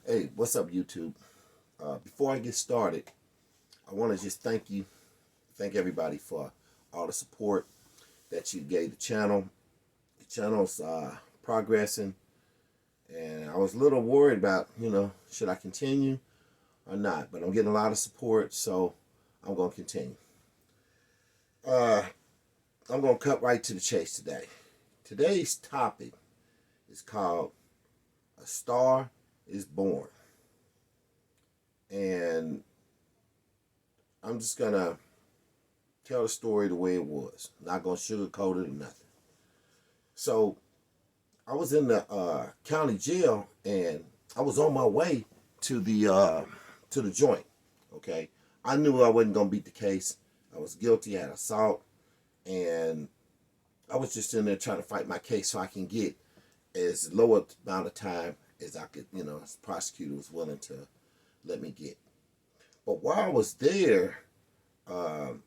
Hey, what's up, YouTube? Before I get started, I want to just thank everybody for all the support that you gave the channel. The channel's progressing, and I was a little worried about, should I continue or not? But I'm getting a lot of support, so I'm going to continue. I'm going to cut right to the chase today. Today's topic is called A Star is Born. And I'm just going to tell the story the way it was. Not going to sugarcoat it or nothing. So I was in the county jail, and I was on my way to the joint. Okay, I knew I wasn't going to beat the case. I was guilty. I had assault, and I was just in there trying to fight my case so I can get as low amount of time as I could, as the prosecutor was willing to let me get. But while I was there, they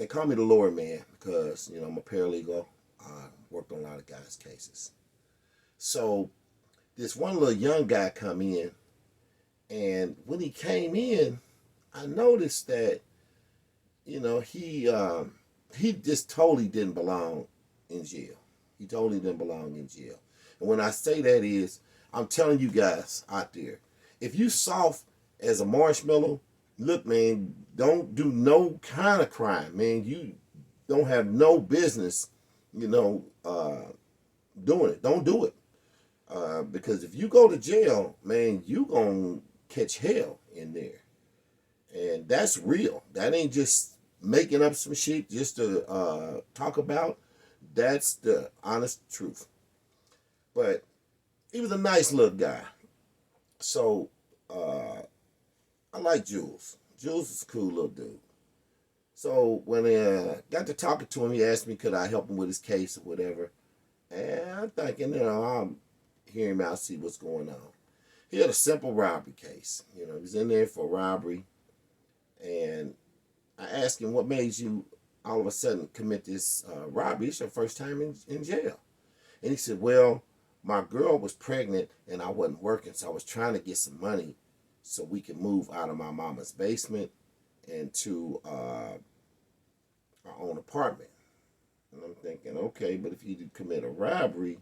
call me the lower man because, I'm a paralegal. Worked on a lot of guys' cases. So this one little young guy come in, and when he came in, I noticed that, he just totally didn't belong in jail. He totally didn't belong in jail. And when I say that is, I'm telling you guys out there, if you soft as a marshmallow, look, man, don't do no kind of crime, man. You don't have no business, doing it. Don't do it. Because if you go to jail, man, you gonna catch hell in there. And that's real. That ain't just making up some shit just to talk about. That's the honest truth. But he was a nice little guy. So I like Jules. Jules is a cool little dude. So when I got to talking to him, he asked me could I help him with his case or whatever. And I'm thinking, I'll hear him out, see what's going on. He had a simple robbery case. He was in there for robbery. And I asked him, what made you all of a sudden commit this robbery? It's your first time in jail. And he said, well, my girl was pregnant and I wasn't working, so I was trying to get some money so we could move out of my mama's basement into our own apartment. And I'm thinking, okay, but if you commit a robbery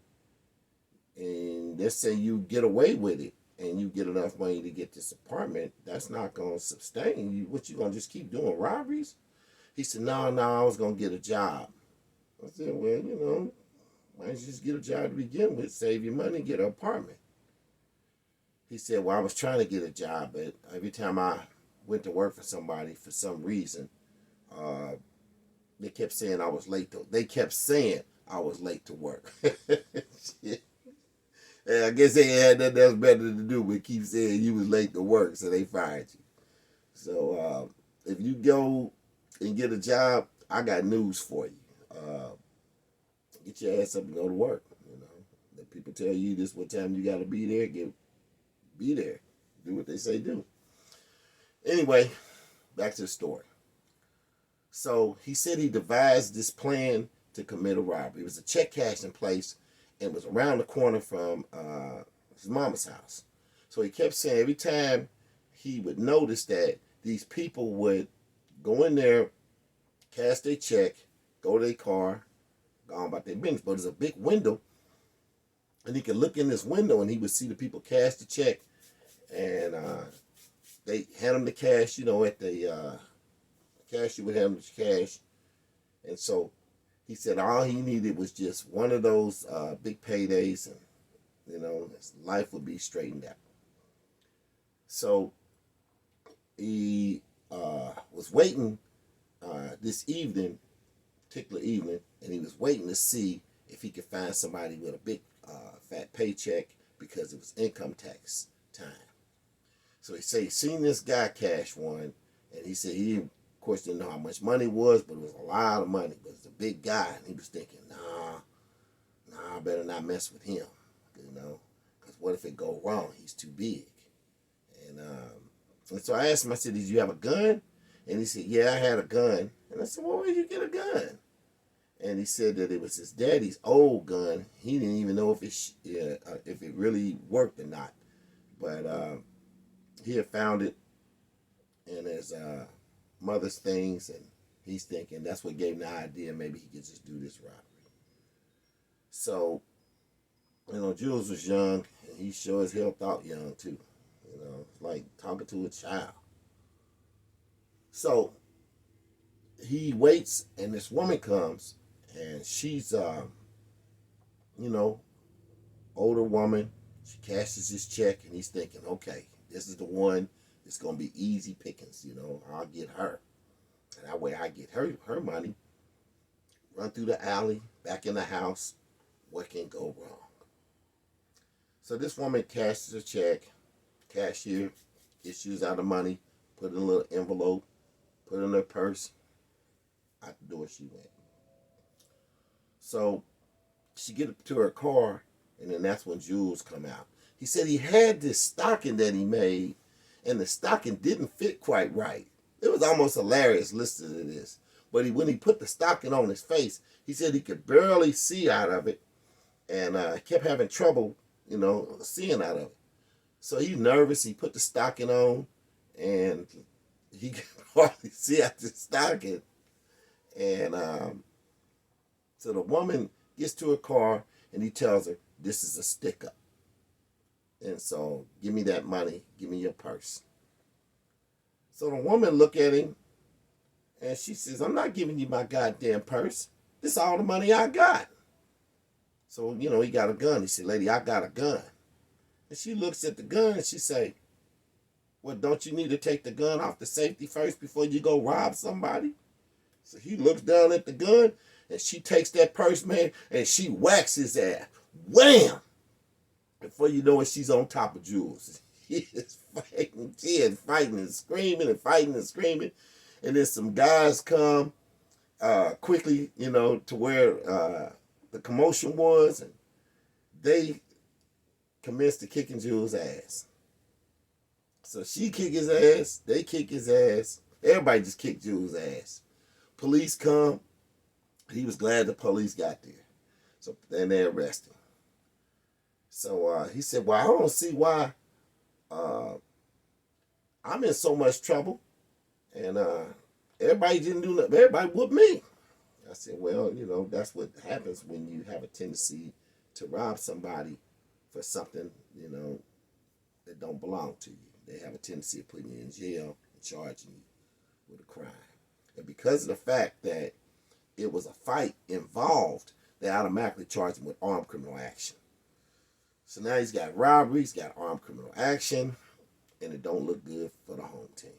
and let's say you get away with it and you get enough money to get this apartment, that's not going to sustain you. What, you going to just keep doing robberies? He said, no, I was going to get a job. I said, well, why don't you just get a job to begin with, save your money, get an apartment? He said, well, I was trying to get a job, but every time I went to work for somebody, for some reason, they kept saying I was late to work. And I guess they had nothing else better to do but keep saying you was late to work, so they fired you. So if you go and get a job, I got news for you. Get your ass up and go to work. Let people tell you this what time you got to be there. Be there. Do what they say do. Anyway, back to the story. So he said he devised this plan to commit a robbery. It was a check cashing place, and it was around the corner from his mama's house. So he kept saying every time he would notice that these people would go in there, cash their check, go to their car, go on about their business. But there's a big window, and he could look in this window, and he would see the people cash the check, and they hand him the cash, at the cashier would hand him the cash. And so he said all he needed was just one of those big paydays, and his life would be straightened out. So he was waiting this particular evening, and he was waiting to see if he could find somebody with a big fat paycheck because it was income tax time. So he said he seen this guy cash one, and he said he, of course, didn't know how much money it was, but it was a lot of money. But it's a big guy, and he was thinking, I better not mess with him, because what if it go wrong? He's too big. And so I asked him, I said, did you have a gun? And he said, yeah, I had a gun. And I said, well, where did you get a gun? and he said that it was his daddy's old gun. He didn't even know if it really worked or not, but he had found it in his mother's things, and he's thinking that's what gave him the idea maybe he could just do this robbery. So, Jules was young, and he sure as hell thought young too. Like talking to a child. So he waits, and this woman comes, and she's older woman. She cashes his check, and he's thinking, okay, this is the one. It's gonna be easy pickings. I'll get her, and that way I get her money. Run through the alley, back in the house. What can go wrong? So this woman cashes a check. Cashier issues out the money, put it in a little envelope, put it in her purse. Out the door she went. So she get to her car, and then that's when Jules come out. He said he had this stocking that he made, and the stocking didn't fit quite right. It was almost hilarious listening to this. But when he put the stocking on his face, he said he could barely see out of it, and kept having trouble, seeing out of it. So he's nervous. He put the stocking on, and he can hardly see out the stocking. And so the woman gets to her car, and he tells her, this is a stick-up. And so, give me that money. Give me your purse. So the woman look at him, and she says, I'm not giving you my goddamn purse. This is all the money I got. So, he got a gun. He said, lady, I got a gun. And she looks at the gun, and she say, well, don't you need to take the gun off the safety first before you go rob somebody? So he looks down at the gun, and she takes that purse, man, and she whacks his ass. Wham! Before you know it, she's on top of Jules. He is fighting. She is fighting and screaming and fighting and screaming. And then some guys come quickly, to where the commotion was, and they commenced to kicking Jules' ass. So she kick his ass, they kick his ass. Everybody just kicked Jules' ass. Police come. He was glad the police got there. So then they arrest him. So he said, well, I don't see why I'm in so much trouble. And everybody didn't do nothing. Everybody whooped me. I said, well, that's what happens when you have a tendency to rob somebody for something, that don't belong to you. They have a tendency of putting you in jail and charging you with a crime. And because of the fact that it was a fight involved, they automatically charged him with armed criminal action. So now he's got robbery, he's got armed criminal action, and it don't look good for the home team.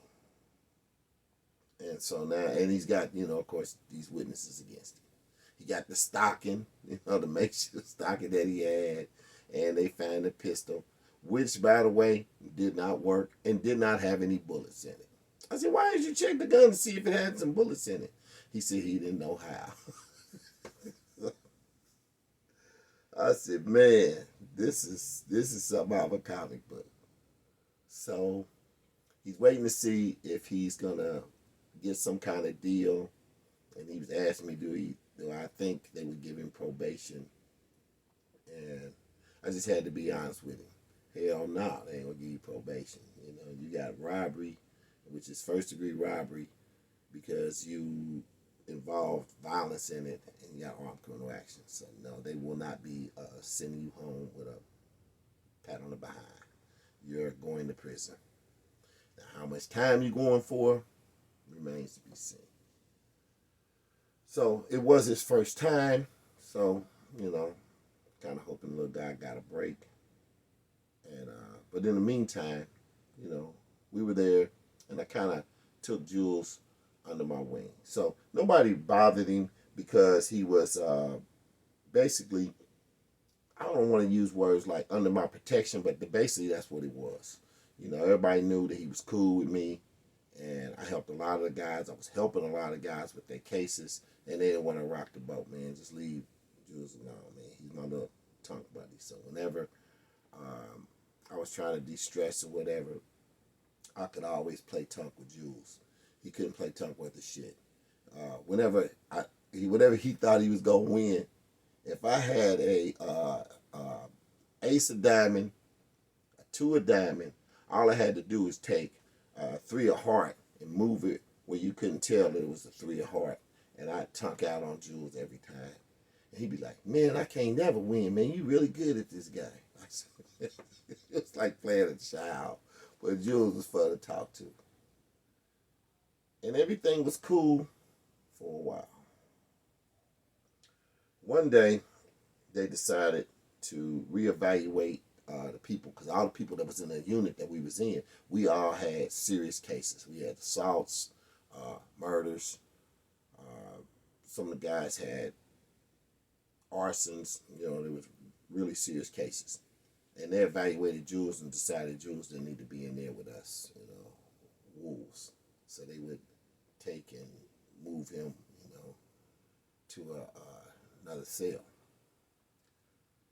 And so now, and he's got, of course, these witnesses against him. He got the stocking, the makeshift stocking that he had, and they found the pistol, which, by the way, did not work and did not have any bullets in it. I said, why did you check the gun to see if it had some bullets in it? He said he didn't know how. I said, man, this is something out of a comic book. So he's waiting to see if he's gonna get some kind of deal, and he was asking me, do I think they would give him probation? And I just had to be honest with him. Hell no, they ain't gonna give you probation. You got robbery, which is first-degree robbery, because you involved violence in it, and you got armed criminal action. So no, they will not be sending you home with a pat on the behind. You're going to prison. Now, how much time you're going for remains to be seen. So it was his first time. So, kind of hoping the little guy got a break. And but in the meantime, we were there, and I kind of took Jules under my wing. So nobody bothered him because he was basically, I don't want to use words like under my protection, but basically that's what it was. Everybody knew that he was cool with me, and I helped a lot of the guys. I was helping a lot of guys with their cases, and they didn't want to rock the boat, man. Just leave Jules alone, man. He's my little tunk buddy. So whenever I was trying to de-stress or whatever, I could always play tunk with Jules. He couldn't play tunk with the shit. Whenever whatever he thought he was gonna win. If I had a ace of diamond, a two of diamond, all I had to do was take three of heart and move it where you couldn't tell that it was a three of heart, and I'd tunk out on Jules every time. And he'd be like, "Man, I can't never win, man. You really good at this guy." I said, it's like playing a child, but Jules was fun to talk to, and everything was cool for a while. One day, they decided to reevaluate the people, because all the people that was in the unit that we was in, we all had serious cases. We had assaults, murders. Some of the guys had arsons. You know, there was really serious cases. And they evaluated Jules and decided Jules didn't need to be in there with us, you know, wolves. So they would take and move him, you know, to another cell.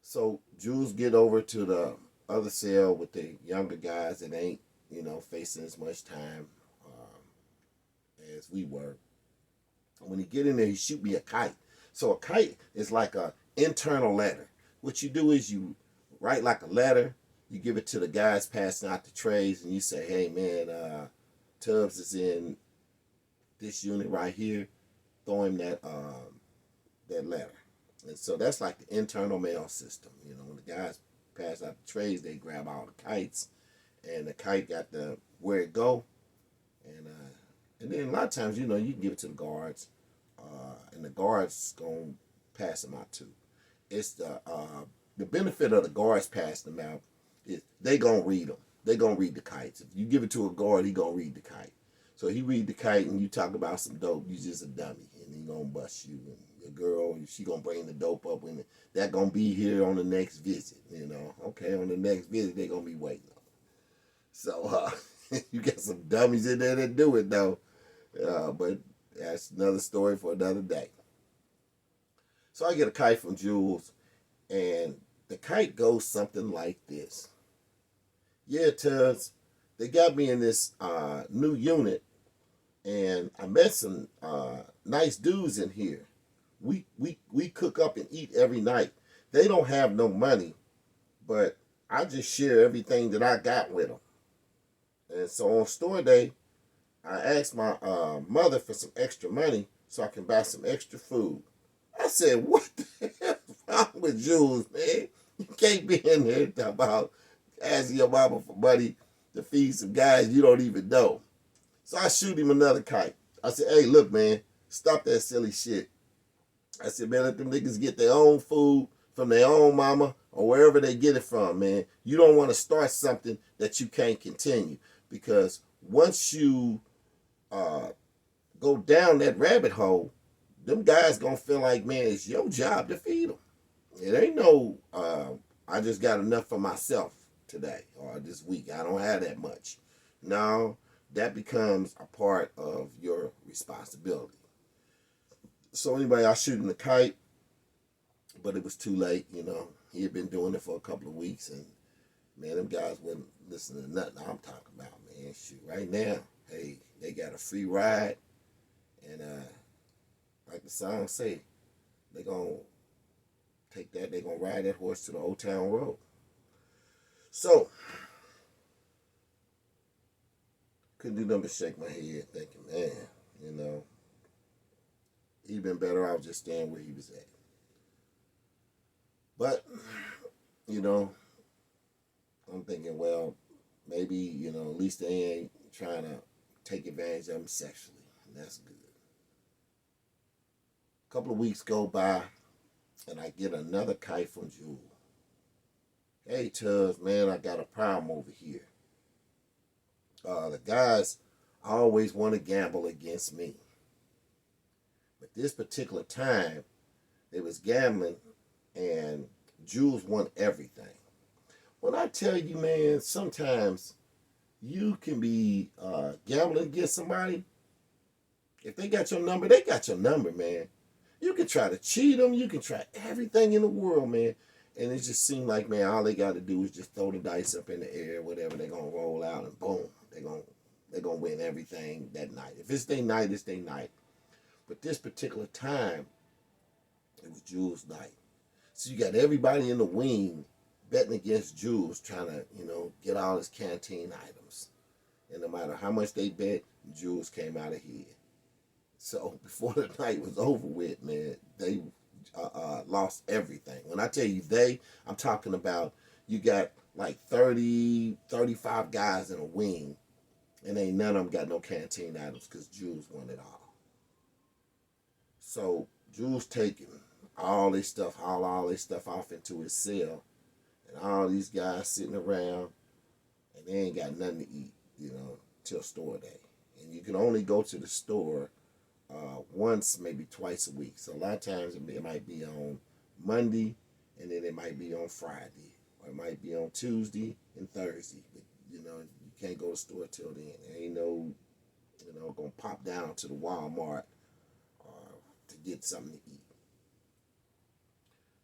So Jules get over to the other cell with the younger guys that ain't, you know, facing as much time as we were. When he get in there, he shoot me a kite. So a kite is like a internal letter. What you do is you write like a letter, you give it to the guys passing out the trays, and you say, "Hey man, Tubbs is in this unit right here. Throw him that letter." And so that's like the internal mail system. You know, when the guys pass out the trays, they grab all the kites, and the kite got the where it go, and then a lot of times, you know, you can give it to the guards, and the guards gonna pass them out too. It's the benefit of the guards passing them out is they gonna read them. They gonna read the kites. If you give it to a guard, he gonna read the kite. So he read the kite, and you talk about some dope, you just a dummy, and he gonna bust you. And your girl, she gonna bring the dope up, and that gonna be here on the next visit. You know, okay, on the next visit they gonna be waiting on. So you got some dummies in there that do it though, but that's another story for another day. So I get a kite from Jules, and the kite goes something like this. "Yeah, Tubbs, they got me in this new unit, and I met some nice dudes in here. We cook up and eat every night. They don't have no money, but I just share everything that I got with them. And so on store day, I asked my mother for some extra money so I can buy some extra food." I said, "What the hell is wrong with Jules, man? You can't be in there talking about asking your mama for money to feed some guys you don't even know." So I shoot him another kite. I said, "Hey, look, man, stop that silly shit." I said, "Man, let them niggas get their own food from their own mama or wherever they get it from, man. You don't want to start something that you can't continue, because once you go down that rabbit hole, them guys gonna feel like, man, it's your job to feed them. It ain't no, I just got enough for myself today or this week. I don't have that much." No, that becomes a part of your responsibility. So anyway, I shoot him the kite, but it was too late, you know. He had been doing it for a couple of weeks, and man, them guys wouldn't listen to nothing I'm talking about, man. Shoot, right now, hey, they got a free ride, and like the song say, they gonna take that, they gonna ride that horse to the Old Town Road. So, couldn't do nothing but shake my head thinking, man, you know, he'd been better off just staying where he was at. But, you know, I'm thinking, well, maybe, you know, at least they ain't trying to take advantage of him sexually. And that's good. A couple of weeks go by, and I get another kite from Jewel. "Hey, Tubbs, man, I got a problem over here. The guys always want to gamble against me. But this particular time, they was gambling, and Jules won everything." When I tell you, man, sometimes you can be gambling against somebody. If they got your number, they got your number, man. You can try to cheat them. You can try everything in the world, man. And it just seemed like, man, all they got to do is just throw the dice up in the air, whatever. They're going to roll out, and boom, they're gonna win everything that night. If it's their night, it's their night. But this particular time, it was Jules' night. So you got everybody in the wing betting against Jules, trying to, get all his canteen items. And no matter how much they bet, Jules came out ahead. So before the night was over with, man, they lost everything. When I tell you they, I'm talking about you got like 30, 35 guys in a wing, and ain't none of them got no canteen items because Jules won it all. So Jules taking all this stuff, all this stuff off into his cell, and all these guys sitting around, and they ain't got nothing to eat, till store day. And you can only go to the store once, maybe twice a week. So a lot of times it might be on Monday, and then it might be on Friday, or it might be on Tuesday and Thursday. But you can't go to the store till then. There ain't no, gonna pop down to the Walmart to get something to eat.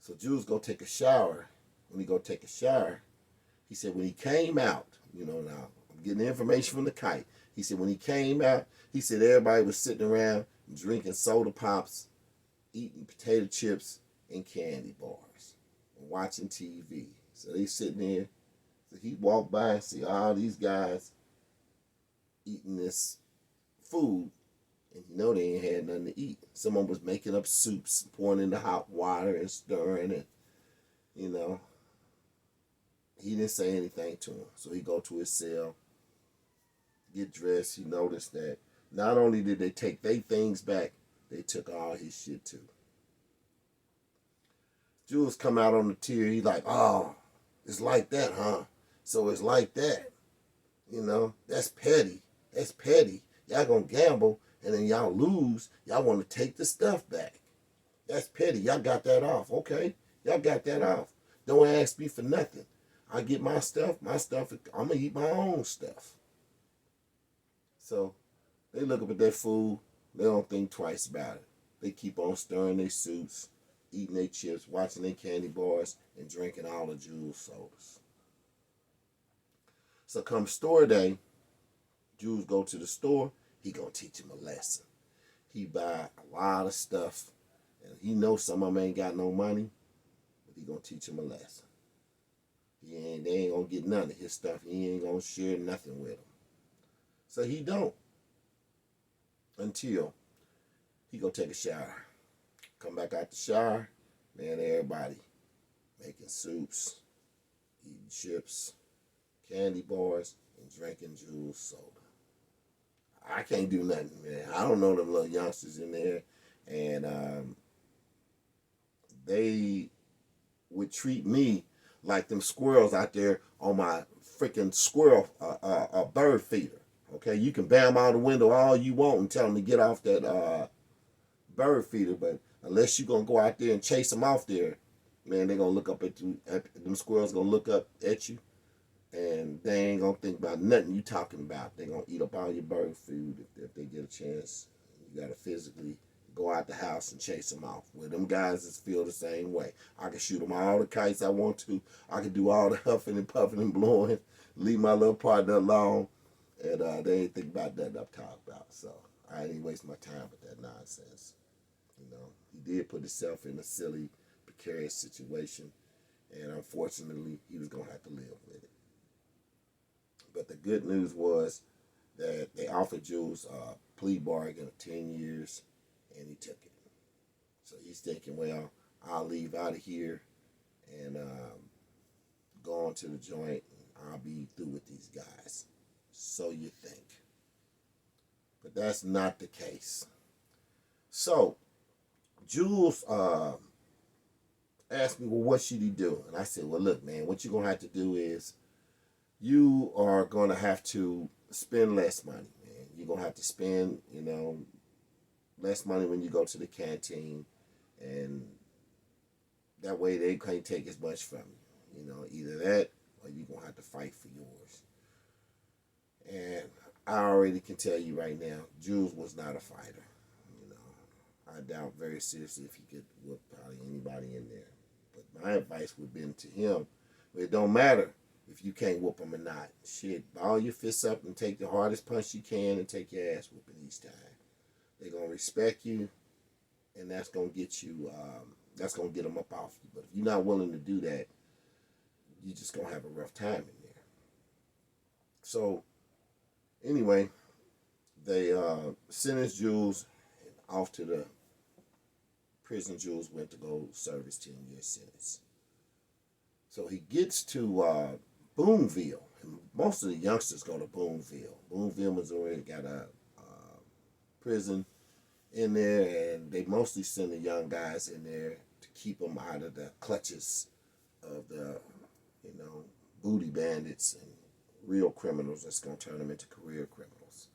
So Jules go take a shower. When he go take a shower, he said when he came out, now I'm getting the information from the kite. He said when he came out, he said everybody was sitting around drinking soda pops, eating potato chips and candy bars, and watching TV. So they sitting there. So he walked by and see all these guys eating this food, and they ain't had nothing to eat. Someone was making up soups, pouring in the hot water and stirring it. He didn't say anything to him. So he go to his cell, get dressed. He noticed that not only did they take their things back, they took all his shit too. Jules come out on the tier. He like, oh, it's like that, huh? So it's like that. That's petty. That's petty. Y'all gonna gamble, and then y'all lose. Y'all want to take the stuff back. That's petty. Y'all got that off. Okay. Y'all got that off. Don't ask me for nothing. I get my stuff, I'm going to eat my own stuff. So they look up at that food. They don't think twice about it. They keep on stirring their soups, eating their chips, watching their candy bars, and drinking all the Jules sodas. So come store day, Jules go to the store. He going to teach him a lesson. He buy a lot of stuff, and he knows some of them ain't got no money, but he going to teach him a lesson. They ain't going to get none of his stuff. He ain't going to share nothing with them. So he don't. Until he go take a shower. Come back out the shower. Man, everybody making soups, eating chips, candy bars, and drinking Jules soda. I can't do nothing, man. I don't know them little youngsters in there. And they would treat me like them squirrels out there on my freaking squirrel bird feeder. Okay, you can bam out the window all you want and tell them to get off that bird feeder, but unless you're going to go out there and chase them off there, man, they're going to look up at you. Them squirrels going to look up at you, and they ain't going to think about nothing you talking about. They're going to eat up all your bird food if they get a chance. You got to physically go out the house and chase them off. Well, them guys feel the same way. I can shoot them all the kites I want to. I can do all the huffing and puffing and blowing, leave my little partner alone, and they ain't think about nothing I'm talking about. So I ain't waste my time with that nonsense. He did put himself in a silly, precarious situation, and unfortunately, he was going to have to live with it. But the good news was that they offered Jules a plea bargain of 10 years, and he took it. So he's thinking, well, I'll leave out of here and go on to the joint, and I'll be through with these guys. So you think. But that's not the case. So Jules asked me, well, what should he do? And I said, well, look, man, what you're going to have to do is you are going to have to spend less money, man. You're going to have to spend, less money when you go to the canteen, and that way they can't take as much from you. Either that or you're going to have to fight for yours. And I already can tell you right now, Jules was not a fighter. I doubt very seriously if he could whoop probably anybody in there. But my advice would have been to him, it don't matter if you can't whoop him or not. Shit, ball your fists up and take the hardest punch you can and take your ass whooping each time. They're going to respect you, and that's gonna get you. That's gonna get them up off you. But if you're not willing to do that, you're just gonna have a rough time in there. So anyway, they sentenced Jules off to the prison. Jules went to go serve his 10-year sentence. So he gets to Boonville. And most of the youngsters go to Boonville. Boonville, Missouri, got a prison in there, and they mostly send the young guys in there to keep them out of the clutches of the, booty bandits and real criminals that's going to turn them into career criminals.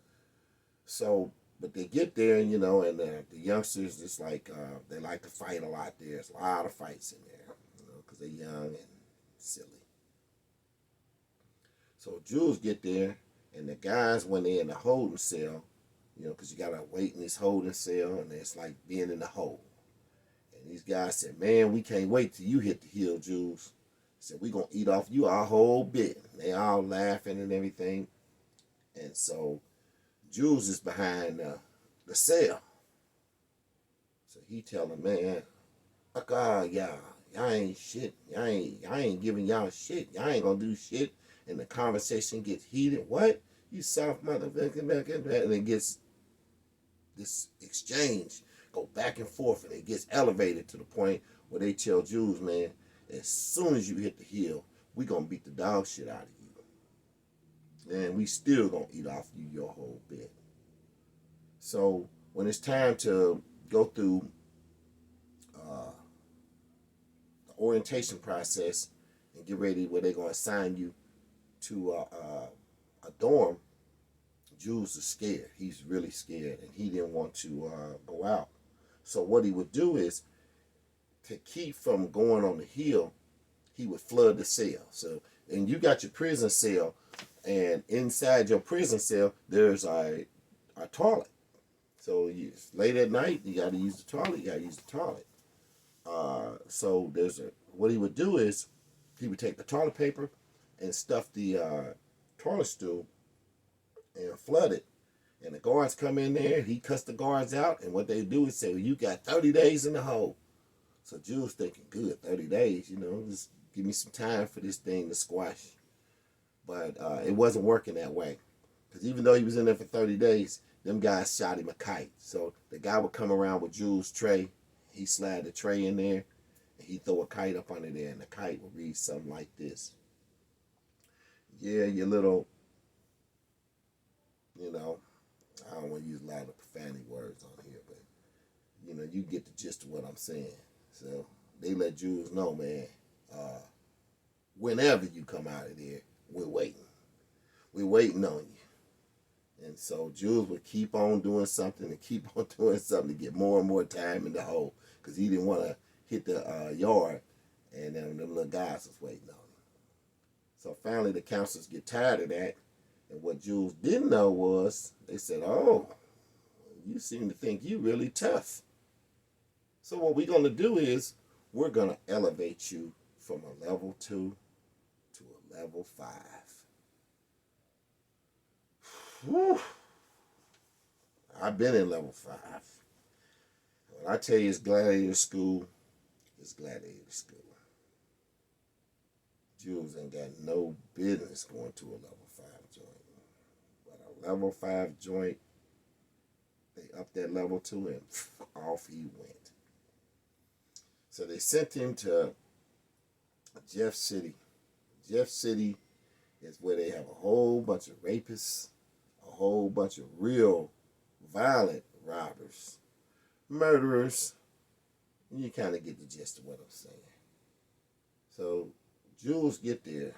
So, but they get there, and the youngsters just like, they like to fight a lot there. There's a lot of fights in there, because they're young and silly. So Jules get there, and the guys, when they're in the holding cell, because you got to wait in this holding cell, and it's like being in the hole. And these guys said, man, we can't wait till you hit the hill, Jules. Said, we going to eat off you our whole bit. And they all laughing and everything. And so Jules is behind the cell. So he tell them, man, fuck all y'all. Y'all ain't shit. Y'all ain't giving y'all shit. Y'all ain't going to do shit. And the conversation gets heated. What? You soft motherfucker. And it gets this exchange go back and forth, and it gets elevated to the point where they tell Jules, man, as soon as you hit the hill, we gonna beat the dog shit out of you. And we still gonna eat off you your whole bit. So when it's time to go through the orientation process and get ready where they're gonna assign you to a dorm, Jules is scared. He's really scared, and he didn't want to go out. So what he would do is, to keep from going on the hill, he would flood the cell. So, and you got your prison cell, and inside your prison cell, there's a toilet. So late at night, you got to use the toilet. So what he would do is, he would take the toilet paper and stuff the toilet stool and flood it. And the guards come in there, he cuts the guards out, and what they do is say, well, you got 30 days in the hole. So Jules thinking, good, 30 days, just give me some time for this thing to squash. But it wasn't working that way. Because even though he was in there for 30 days, them guys shot him a kite. So the guy would come around with Jules' tray, he slide the tray in there, and he'd throw a kite up under there, and the kite would read something like this. Yeah, your little, I don't want to use a lot of profanity words on here, but, you get the gist of what I'm saying. So they let Jules know, man, whenever you come out of there, we're waiting. We're waiting on you. And so Jules would keep on doing something and keep on doing something to get more and more time in the hole, because he didn't want to hit the yard, and them little guys was waiting on him. So finally the counselors get tired of that, and what Jules didn't know was, they said, oh, you seem to think you really tough. So what we're going to do is, we're going to elevate you from a level 2 to a level 5. Whew. I've been in level 5. When I tell you it's gladiator school, it's gladiator school. Jules ain't got no business going to a level 5 joint. But a level 5 joint, they up that level 2 and off he went. So they sent him to Jeff City. Jeff City is where they have a whole bunch of rapists, a whole bunch of real violent robbers, murderers. You kind of get the gist of what I'm saying. So Jules get there.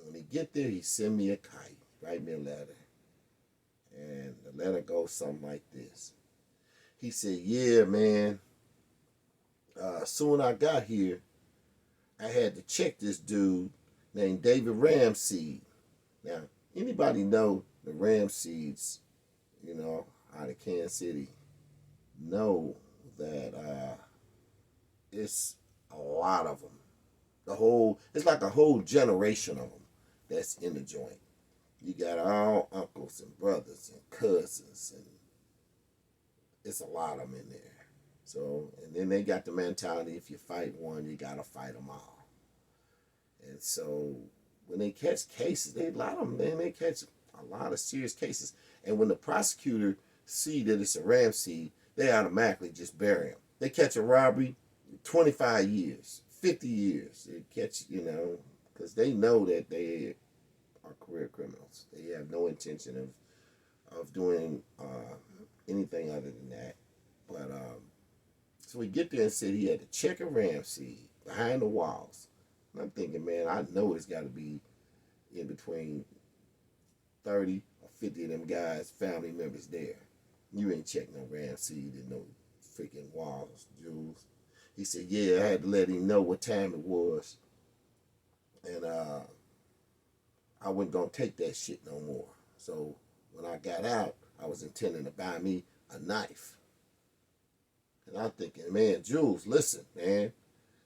When he get there, he send me a kite, write me a letter. And the letter goes something like this. He said, yeah, man, soon I got here, I had to check this dude named David Ramseed. Now, anybody know the Ramseeds, out of Kansas City, know that it's a lot of them. It's like a whole generation of them that's in the joint. You got all uncles and brothers and cousins, and it's a lot of them in there. So, and then they got the mentality, if you fight one, you got to fight them all. And so when they catch cases, they, a lot of them, man, they catch a lot of serious cases. And when the prosecutor see that it's a ram seed, they automatically just bury them. They catch a robbery, 25 years, 50 years. They catch, you know, because they know that they are career criminals. They have no intention of doing anything other than that. But so we get there and said he had to check a ram seed behind the walls. And I'm thinking, man, I know it's got to be in between 30 or 50 of them guys, family members there. You ain't checking no ram seed in no freaking walls, Jules. He said, yeah, I had to let him know what time it was. And I wasn't going to take that shit no more. So when I got out, I was intending to buy me a knife. And I'm thinking, man, Jules, listen, man,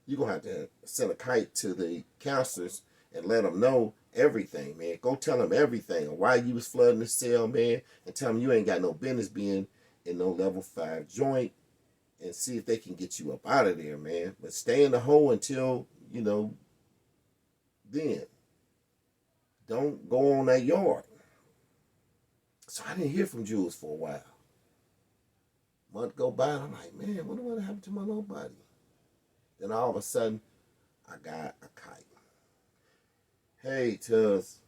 you're going to have to send a kite to the counselors and let them know everything, man. Go tell them everything, why you was flooding the cell, man, and tell them you ain't got no business being in no level 5 joint, and see if they can get you up out of there, man. But stay in the hole until, you know, then. Don't go on that yard. So I didn't hear from Jules for a while. Month go by, and I'm like, man, what happened to my little buddy? Then all of a sudden, I got a kite. Hey, Tubbs,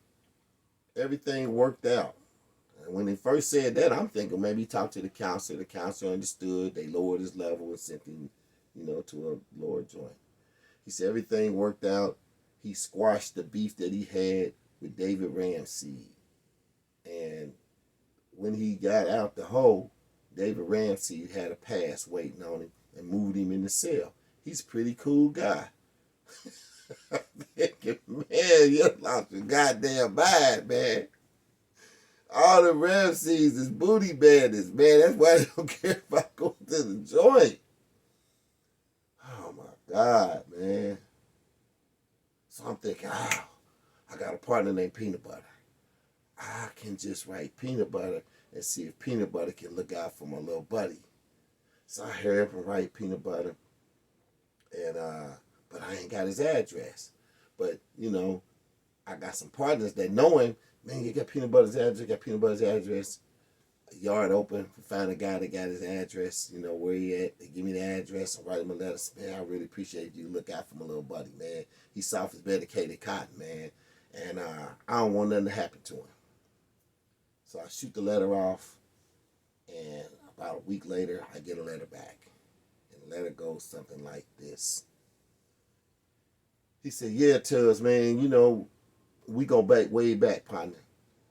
everything worked out. And when he first said that, I'm thinking maybe he talked to the counselor. The counselor understood. They lowered his level and sent him, you know, to a lower joint. He said everything worked out. He squashed the beef that he had with David Ramsey. And when he got out the hole, David Ramsey had a pass waiting on him and moved him in the cell. He's a pretty cool guy. I'm thinking, man, you lost your goddamn mind, man. All the Ramseys is booty bandits, man. That's why they don't care if I go to the joint. Oh, my God, man. So I'm thinking, I got a partner named Peanut Butter. I can just write Peanut Butter and see if Peanut Butter can look out for my little buddy. So I hurry up and write Peanut Butter. And, but I ain't got his address. But, you know, I got some partners that know him. Man, you got Peanut Butter's address, a yard open, find a guy that got his address, you know, where he at. They give me the address and write him a letter. Man, I really appreciate you. Look out for my little buddy, man. He's soft as medicated cotton, man. And I don't want nothing to happen to him. So I shoot the letter off, and about a week later, I get a letter back. And the letter goes something like this. He said, yeah, Tubbs, man, you know, we go back, way back, partner.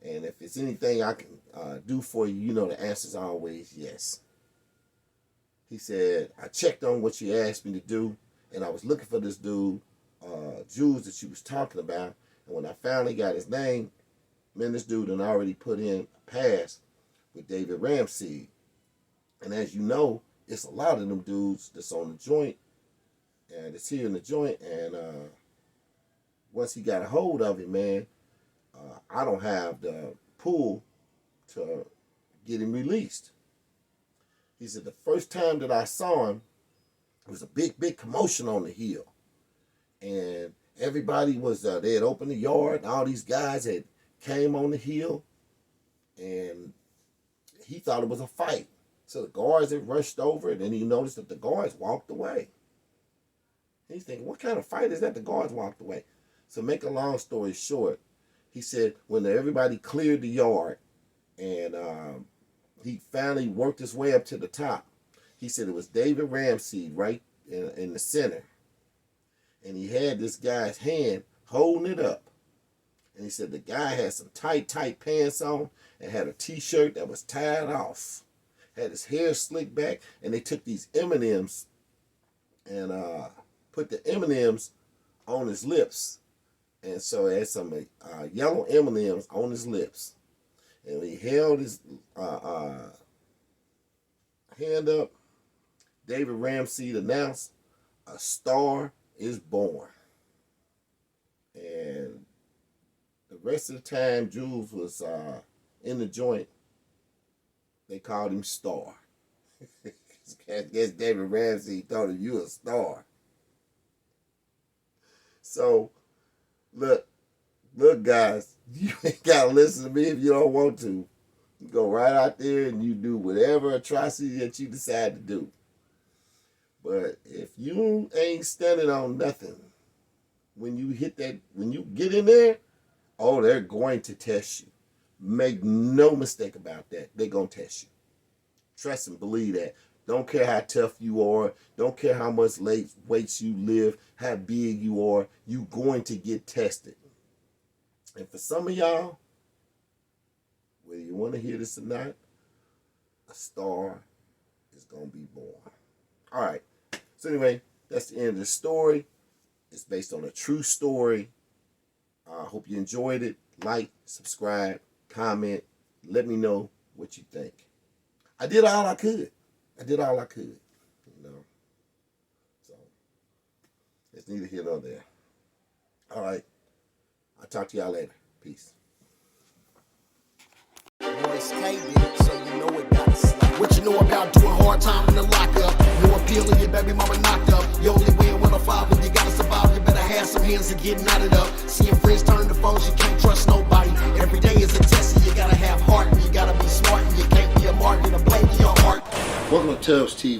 And if it's anything I can do for you, you know the answer's always yes. He said, I checked on what you asked me to do, and I was looking for this dude, Jules, that you was talking about. And when I finally got his name, man, this dude had already put in a pass with David Ramsey. And as you know, it's a lot of them dudes that's on the joint, and it's here in the joint. And once he got a hold of it, man, I don't have the pull to get him released. He said the first time that I saw him, it was a big commotion on the hill. And everybody was, they had opened the yard, and all these guys had came on the hill, and he thought it was a fight. So the guards had rushed over, and then he noticed that the guards walked away. He's thinking, what kind of fight is that? The guards walked away. So make a long story short, he said when everybody cleared the yard and he finally worked his way up to the top, he said it was David Ramsey right in the center. And he had this guy's hand holding it up. And he said the guy had some tight pants on and had a t-shirt that was tied off. Had his hair slicked back, and they took these M&Ms and put the M&Ms on his lips. And so it had some yellow M&Ms on his lips. And when he held his hand up, David Ramsey announced, a star is born. And the rest of the time Jules was in the joint, they called him Star. I guess David Ramsey thought of you a star. So, look, guys, you ain't got to listen to me if you don't want to. You go right out there and you do whatever atrocity that you decide to do. But if you ain't standing on nothing, when you get in there, oh, they're going to test you. Make no mistake about that. They're going to test you. Trust and believe that. Don't care how tough you are. Don't care how much weight you lift, how big you are. You're going to get tested. And for some of y'all, whether you want to hear this or not, a star is going to be born. All right. So anyway, that's the end of the story. It's based on a true story. I hope you enjoyed it. Like, subscribe, comment. Let me know what you think. I did all I could. You know. So, it's neither here nor there. All right. I'll talk to y'all later. Peace. Voice cated, so you know it got slapped. What you know about doing hard time in the lockup? No appeal and your baby mama knocked up. You only win with a father, you gotta survive. You better have some hands and getting out it up. Seeing friends turn to foes, you can't trust nobody. Every day is a test, and you gotta have heart, and you gotta be smart, and you can't be a mark and a blame in your heart. Welcome to TubbsTV.